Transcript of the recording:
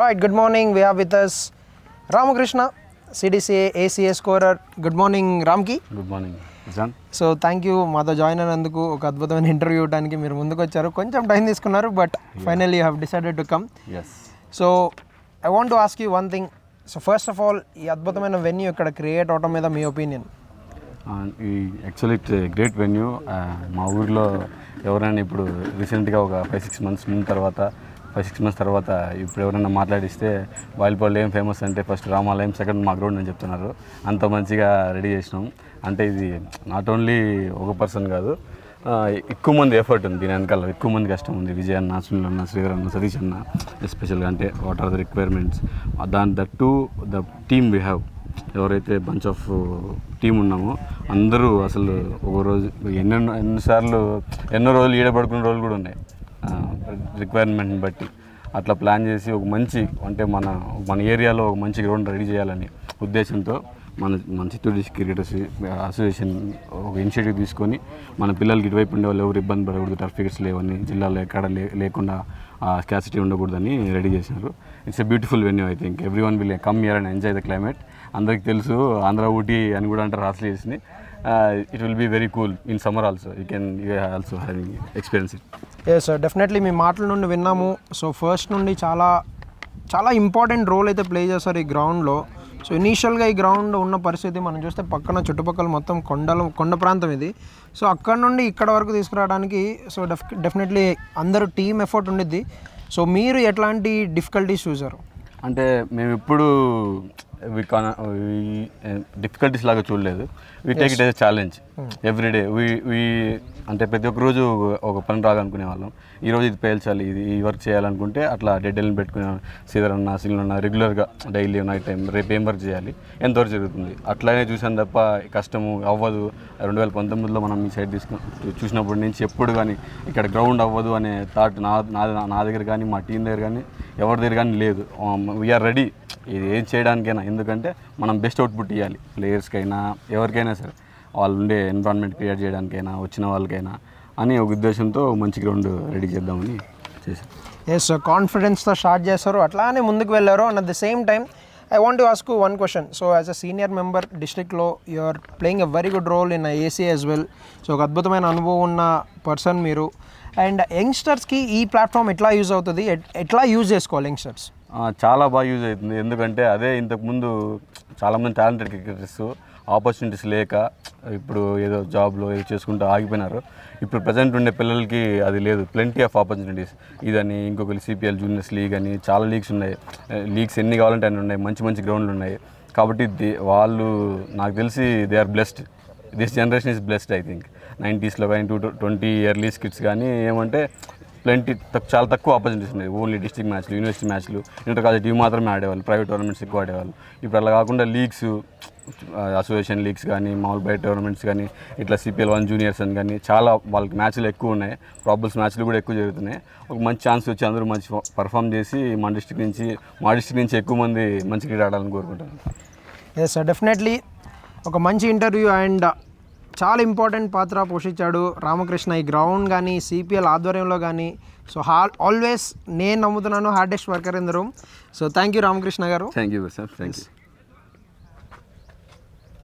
Right, good morning. We have with us Ramakrishna, CDCA ACA scorer. Good morning, Ramki. Good morning John. So thank you మాతో join అయినందుకు, ఒక అద్భుతమైన interview ఇవ్వడానికి మీరు ముందుకు వచ్చారు. కొంచెం టైం తీసుకున్నారు, but finally you have decided to come. Yes so I want to ask you one thing. So first of all, ఈ అద్భుతమైన వెన్యూ ఇక్కడ క్రియేట్ అవడం మీద మీ ఒపీనియన్? ఈ యాక్చువల్లీ ఇట్స్ గ్రేట్ వెన్యూ. మా ఊరిలో ఎవరైనా ఇప్పుడు రీసెంట్గా ఒక 5-6 months తర్వాత ఇప్పుడు ఎవరైనా మాట్లాడిస్తే వాయిల్పాడులో ఏం ఫేమస్ అంటే ఫస్ట్ రామాలయం, సెకండ్ మా గ్రౌండ్ అని చెప్తున్నారు. అంత మంచిగా రెడీ చేసినాం. అంటే ఇది నాట్ ఓన్లీ ఒక పర్సన్ కాదు, ఎక్కువ మంది ఎఫర్ట్ ఉంది దీని వెనకాల, ఎక్కువ మంది కష్టం ఉంది. విజయ్ అన్న, సునీల్ అన్న, శ్రీధర్ అన్న, సతీష్ అన్న ఎస్పెషల్గా. అంటే what are the requirements, that to the team we have. ఎవరైతే బంచ్ ఆఫ్ టీం ఉన్నామో అందరూ అసలు ఒక రోజు ఎన్నో రోజులు ఈడబడుకునే రోజులు కూడా ఉన్నాయి రిక్వైర్మెంట్ని బట్టి. అట్లా ప్లాన్ చేసి ఒక మంచి, అంటే మన ఏరియాలో ఒక మంచి గ్రౌండ్ రెడీ చేయాలని ఉద్దేశంతో మన చిత్తూరు డిస్ట్రిక్ట్ క్రికెటర్స్ అసోసియేషన్ ఒక ఇనిషియేటివ్ తీసుకొని మన పిల్లలకి ఇటువైపు ఉండే వాళ్ళు ఎవరు ఇబ్బంది పడకూడదు, టర్ఫ్ వికెట్స్ లేవని, జిల్లాలో ఎక్కడ లేకుండా స్కాసిటీ ఉండకూడదని రెడీ చేసినారు. It's a beautiful venue. I think everyone will come here and enjoy the climate. అందరికి తెలుసు ఆంధ్ర ఊటీ అని కూడా అంటారు ఆస్ట్రేలియాస్ని. It will be very cool in summer also. You also having experience it. Yes sir, definitely మీ మాటల నుండి విన్నాము. సో ఫస్ట్ నుండి చాలా ఇంపార్టెంట్ రోల్ అయితే ప్లే చేస్తారు ఈ గ్రౌండ్లో. సో ఇనీషియల్గా ఈ గ్రౌండ్ ఉన్న పరిస్థితి మనం చూస్తే పక్కన చుట్టుపక్కల మొత్తం కొండ ప్రాంతం ఇది. సో అక్కడ నుండి ఇక్కడ వరకు తీసుకురావడానికి సో డెఫినెట్లీ అందరూ టీమ్ ఎఫర్ట్ ఉండిద్ది. సో మీరు ఎట్లాంటి డిఫికల్టీస్ చూసారు? అంటే మేము ఇప్పుడు డిఫికల్టీస్ లాగా చూడలేదు. We take it as a challenge everyday. అంటే ప్రతి ఒక్క రోజు ఒక పని రాగనుకునే వాళ్ళం. ఈరోజు ఇది పేల్చాలి, ఇది ఈ వర్క్ చేయాలనుకుంటే అట్లా డెడ్లైన్ పెట్టుకునే శ్రీధర్ అన్న, సునీల్ అన్న రెగ్యులర్గా డైలీ నైట్ టైం రేపు ఏం వర్క్ చేయాలి, ఎంతవరకు జరుగుతుంది అట్లానే చూసాను తప్ప కష్టము అవ్వదు. 2019లో మనం ఈ సైడ్ చూసినప్పటి నుంచి ఎప్పుడు కానీ ఇక్కడ గ్రౌండ్ అవ్వదు అనే థాట్ నా దగ్గర కానీ, మా టీం దగ్గర కానీ, ఎవరి దగ్గర కానీ లేదు. వీఆర్ రెడీ ఇది ఏం చేయడానికైనా. ఎందుకంటే మనం బెస్ట్ అవుట్పుట్ ఇవ్వాలి ప్లేయర్స్కైనా, ఎవరికైనా సరే, వాళ్ళు ఉండే ఎన్విరాన్మెంట్ క్రియేట్ చేయడానికైనా, వచ్చిన వాళ్ళకైనా అని ఒక ఉద్దేశంతో మంచి గ్రౌండ్ రెడీ చేద్దామని చేశారు. ఎస్, కాన్ఫిడెన్స్తో స్టార్ట్ చేస్తారు, అట్లానే ముందుకు వెళ్ళారు. And at the same time I want to ask one question. So as a senior member డిస్ట్రిక్ట్లో you are playing a very good role in AC as well. So ఒక అద్భుతమైన అనుభవం ఉన్న పర్సన్ మీరు. అండ్ యంగ్స్టర్స్కి ఈ ప్లాట్ఫామ్ ఎట్లా use అవుతుంది, ఎట్లా యూజ్ చేసుకోవాలి యంగ్స్టర్స్? చాలా బాగా యూజ్ అవుతుంది. ఎందుకంటే అదే ఇంతకుముందు చాలామంది టాలెంటెడ్ క్రికెటర్స్ ఆపర్చునిటీస్ లేక ఇప్పుడు ఏదో జాబ్లో ఏదో చేసుకుంటూ ఆగిపోయినారు. ఇప్పుడు ప్రజెంట్ ఉండే పిల్లలకి అది లేదు, ప్లెంటీ ఆఫ్ ఆపర్చునిటీస్. ఇదని ఇంకొకరి సిపిఎల్ జూనియర్స్ లీగ్ అని చాలా లీగ్స్ ఉన్నాయి. లీగ్స్ ఎన్ని కావాలంటే అన్ని ఉన్నాయి, మంచి మంచి గ్రౌండ్లు ఉన్నాయి. కాబట్టి వాళ్ళు నాకు తెలిసి they are blessed. This generation is blessed. I think 90sలో కానీ 20 ఎర్లీ కిడ్స్ కానీ ఏమంటే చాలా తక్కువ ఆపర్చునిటీస్ ఉన్నాయి. ఓన్లీ డిస్ట్రిక్ట్ మ్యాచ్లు, యూనివర్సిటీ మ్యాచ్లు, ఇంటర్ కాలేజ్ టీం మాత్రమే ఆడేవాళ్ళు, ప్రైవేట్ టోర్నమెంట్స్ ఎక్కువ ఆడేవాళ్ళు. ఇప్పుడు అలా కాకుండా లీగ్స్, అసోసియేషన్ లీగ్స్ కానీ, మామూలు బయట టోర్నమెంట్స్ కానీ, ఇట్లా సిపిఎల్ 1 జూనియర్స్ అని కానీ చాలా వాళ్ళకి మ్యాచ్లు ఎక్కువ ఉన్నాయి. ప్రాబుల్స్ మ్యాచ్లు కూడా ఎక్కువ జరుగుతున్నాయి. ఒక మంచి ఛాన్స్ వచ్చి అందరూ మంచి పర్ఫామ్ చేసి మా డిస్ట్రిక్ట్ నుంచి ఎక్కువ మంది మంచి క్రీడ ఆడాలని కోరుకుంటాను. ఎస్ సార్, డెఫినెట్లీ ఒక మంచి ఇంటర్వ్యూ అండ్ చాలా ఇంపార్టెంట్ పాత్ర పోషించాడు రామకృష్ణ ఈ గ్రౌండ్ కానీ, సిపిఎల్ ఆధ్వర్యంలో కానీ. సో ఆల్వేస్ నేను నమ్ముతున్నాను hardest worker in the room. So thank you Ramakrishna garu. Thank you sir, thank you.